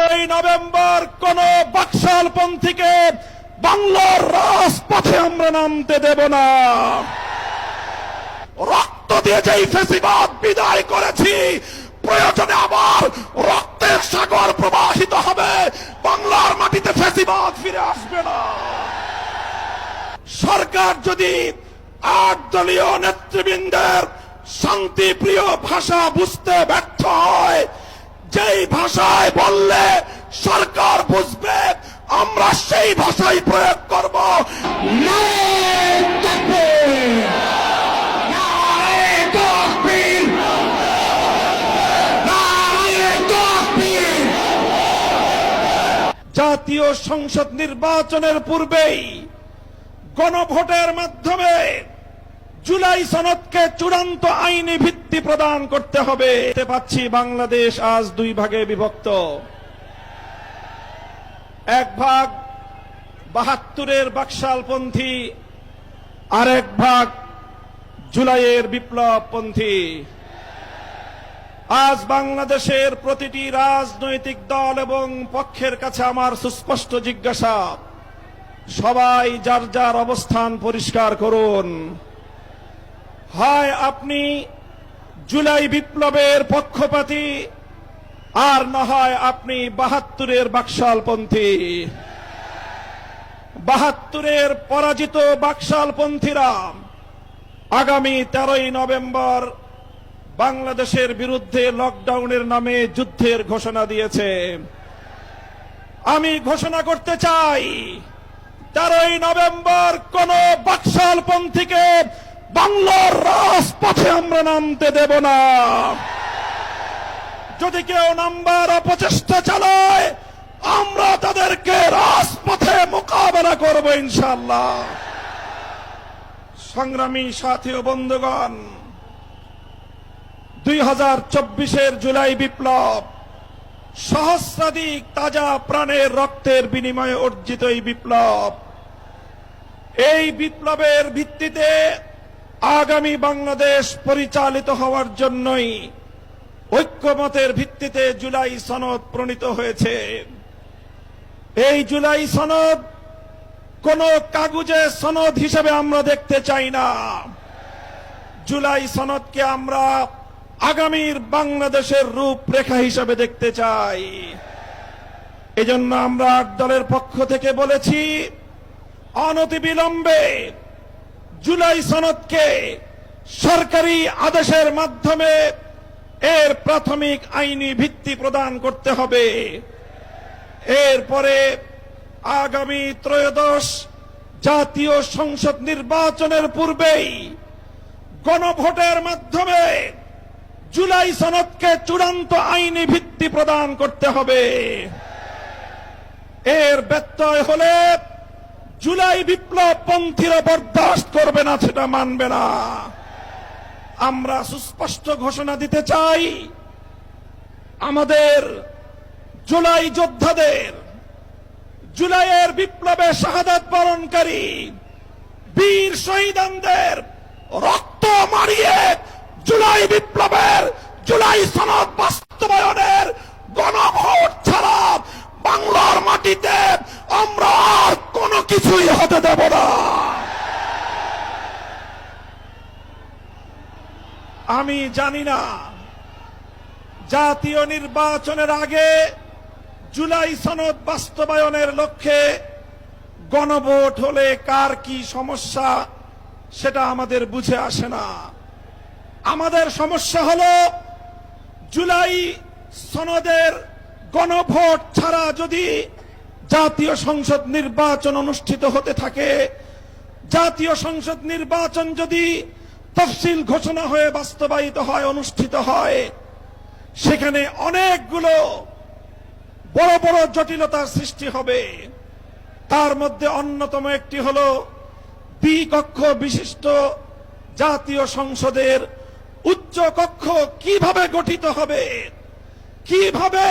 13ই November কোন বাকশালপন্থীকে বাংলার রাজপথে আমরা নামতে দেব না। রক্ত দিয়ে যেই ফ্যাসিবাদ বিদায় করেছি, প্রয়োজনে আবার রক্তের সাগর প্রবাহিত হবে, বাংলার মাটিতে ফ্যাসিবাদ ফিরে আসবে না। সরকার যদি 8 দলীয় নেতৃবৃন্দের শান্তিপ্রিয় ভাষা বুঝতে ব্যর্থ হয়, যেই ভাষায় বললে সরকার বুঝবে, আমরা সেই ভাষাই প্রয়োগ করব। জাতীয় সংসদ নির্বাচনের পূর্বেই গণভোটের মাধ্যমে জুলাই সনদকে চূড়ান্ত আইনি ভিত্তি প্রদান করতে হবে। দেখতে পাচ্ছি বাংলাদেশ আজ 2 ভাগে বিভক্ত। এক ভাগ 72-এর বাকশালপন্থী, আরেক ভাগ জুলাইয়ের বিপ্লবপন্থী। আজ বাংলাদেশের প্রতিটি রাজনৈতিক দল এবং পক্ষের কাছে আমার সুস্পষ্ট জিজ্ঞাসা, সবাই যার যার অবস্থান পরিষ্কার করুন। হয় আপনি জুলাই বিপ্লবের পক্ষপাতী, আর না হয় আপনি 72-এর বাকশালপন্থী। 72-এর পরাজিত বাকশালপন্থীরা আগামী 13ই নভেম্বর বাংলাদেশের বিরুদ্ধে লকডাউনের নামে যুদ্ধের ঘোষণা দিয়েছে। আমি ঘোষণা করতে চাই, 13ই নভেম্বর কোন বাকশালপন্থীকে বাংলার রাজপথে আমরা নামতে দেব না। যদি কেউ নামবার অপচেষ্টা চালায়, আমরা তাদেরকে রাজপথে মোকাবেলা করব ইনশাআল্লাহ। সংগ্রামী সাথী ও বন্ধুগণ, 2024-এর জুলাই বিপ্লব সহস্রাধিক তাজা প্রাণের রক্তের বিনিময়ে অর্জিত এই বিপ্লব। এই বিপ্লবের ভিত্তিতে আগামী বাংলাদেশ পরিচালিত হওয়ার জন্যই ঐক্যমতের ভিত্তিতে জুলাই সনদ প্রণীত হয়েছে। এই জুলাই সনদ কোন কাগজে সনদ হিসেবে আমরা দেখতে চাই না। জুলাই সনদকে আমরা আগামীর বাংলাদেশের রূপরেখা হিসেবে দেখতে চাই। এজন্য আমরা 8 দলের পক্ষ থেকে বলেছি, অনতিবিলম্বে জুলাই সনদকে সরকারি আদেশের মাধ্যমে এর প্রাথমিক আইনি ভিত্তি প্রদান করতে হবে। এরপরে আগামী 13শ জাতীয় সংসদ নির্বাচনের পূর্বেই গণভোটের মাধ্যমে জুলাই সনদকে চূড়ান্ত আইনি ভিত্তি প্রদান করতে হবে। এর ব্যত্যয় হলে জুলাই বিপ্লবপন্থীরা বরদাস্ত করবে না, সেটা মানবে না। আমরা সুস্পষ্ট ঘোষণা দিতে চাই, আমাদের জুলাই যোদ্ধাদের, জুলাইয়ের বিপ্লবে শাহাদাত বরণকারী বীর শহীদদের রক্ত মারিয়ে জুলাই বিপ্লবের, জুলাই সনদ বাস্তবায়নের গণভোট ছাড়া বাংলার মাটিতে আমরা আর কোনো কিছুই হতে দেব না। আমি জানি না জাতীয় নির্বাচনের আগে জুলাই সনদ বাস্তবায়নের লক্ষ্যে গণভোট হলে কার কি সমস্যা, সেটা আমাদের বুঝে আসে না। আমাদের সমস্যা হলো, জুলাই সনদের গণভোট ছাড়া যদি জাতীয় সংসদ নির্বাচন অনুষ্ঠিত হতে থাকে, জাতীয় সংসদ নির্বাচন যদি তফসিল ঘোষণা হয়ে বাস্তবায়িত হয়, অনুষ্ঠিত হয়, সেখানে অনেকগুলো বড় বড় জটিলতার সৃষ্টি হবে। তার মধ্যে অন্যতম একটি হলো, দ্বিকক্ষ বিশিষ্ট জাতীয় সংসদের উচ্চ কক্ষ কিভাবে গঠিত হবে, কিভাবে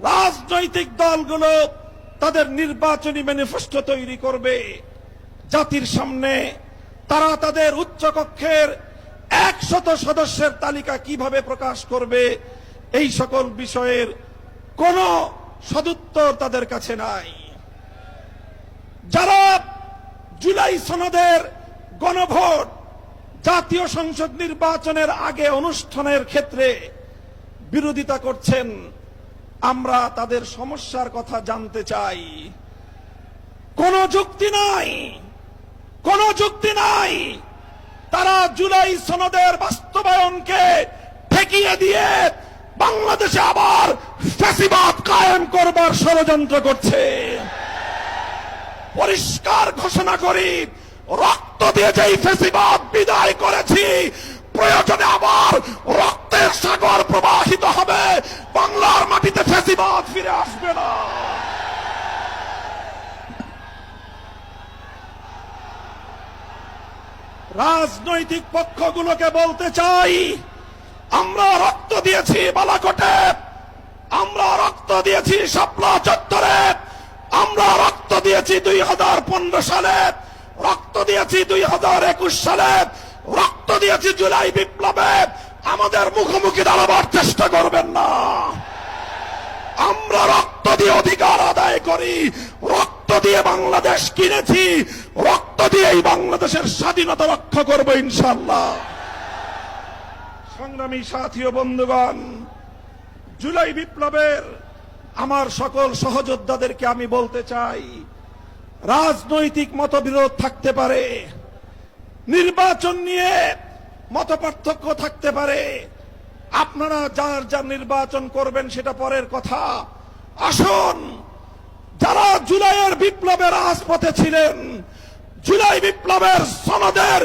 রাজনৈতিক দলগুলো তাদের নির্বাচনী ম্যানিফেস্টো তৈরি করবে, জাতির সামনে তারা তাদের উচ্চ কক্ষের 100 সদস্যের তালিকা কিভাবে প্রকাশ করবে, এই সকল বিষয়ের কোনো সদুত্তর তাদের কাছে নাই। যারা জুলাই সনদের গণভোট জাতীয় সংসদ নির্বাচনের আগে অনুষ্ঠানের ক্ষেত্রে বিরোধিতা করছেন, আমরা তাদের সমস্যার কথা জানতে চাই। কোনো যুক্তি নাই, কোনো যুক্তি নাই। তারা জুলাই সনদের বাস্তবায়নকে ঠেকিয়ে দিয়ে বাংলাদেশে আবার ফ্যাসিবাদ কায়েম করবার ষড়যন্ত্র করছে। পরিষ্কার ঘোষণা করি, রক্ত দিয়ে যেই ফ্যাসিবাদ বিদায় করেছি, প্রয়োজনে আবার রক্তের সাগর প্রবাহিত হবে, বাংলার মাটিতে ফ্যাসিবাদ ফিরে আসবে না। রাজনৈতিক পক্ষগুলোকে বলতে চাই, আমরা রক্ত দিয়েছি বালাকোটে, আমরা রক্ত দিয়েছি শাপলা চত্বরে, আমরা রক্ত দিয়েছি 2015 সালে, রক্ত দিয়েছি 2021 সালে, রক্ত দিয়েছি জুলাই বিপ্লবে। আমাদের মুখোমুখি দাঁড়াবার চেষ্টা করবেন না। আমরা রক্ত দিয়ে অধিকার আদায় করি, রক্ত দিয়ে বাংলাদেশ কিনেছি, রক্ত দিয়েই বাংলাদেশের স্বাধীনতা রক্ষা করব ইনশাআল্লাহ। সংগ্রামী সাথী ও বন্ধুগণ, জুলাই বিপ্লবের আমার সকল সহযোদ্ধাদেরকে আমি বলতে চাই, রাজনৈতিক মতবিরোধ থাকতে পারে, নির্বাচন নিয়ে মতপার্থক্য থাকতে পারে, আপনারা যার যার নির্বাচন করবেন সেটা পরের কথা। আসুন, যারা জুলাইয়ের বিপ্লবের রাজপথে ছিলেন, জুলাই বিপ্লবের সনদের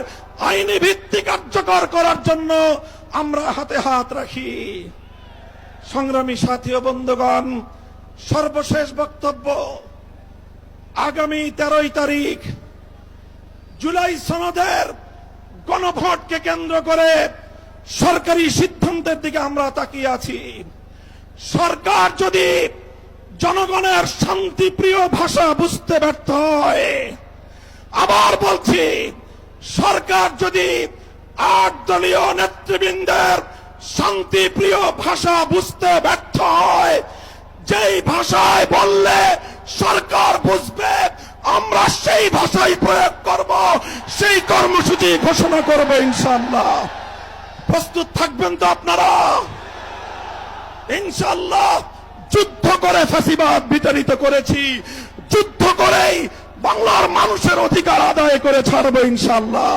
আইনি ভিত্তি কার্যকর করার জন্য আমরা হাতে হাত রাখি। সংগ্রামী সাথী ও বন্ধুগণ, সর্বশেষ বক্তব্য, আগামী 13 তারিখ জুলাই সনদের গণভোটকে কেন্দ্র করে সরকারি সিদ্ধান্তের দিকে আমরা তাকিয়ে আছি। সরকার যদি জনগণের শান্তিপ্রিয় ভাষা বুঝতে ব্যর্থ হয়, আবার বলছি, সরকার যদি 8 দলীয় নেতৃবৃন্দের শান্তিপ্রিয় ভাষা বুঝতে ব্যর্থ হয়, যেই ভাষায় বললে সরকার বুঝবে, আমরা সেই ভাষাই প্রয়োগ করব, সেই কর্মসূচি ঘোষণা করব ইনশাআল্লাহ। প্রস্তুত থাকবেন তো আপনারা? ইনশাআল্লাহ। যুদ্ধ করে ফ্যাসিবাদ বিতাড়িত করেছি, যুদ্ধ করেই বাংলার মানুষের অধিকার আদায় করে ছাড়বো ইনশাআল্লাহ।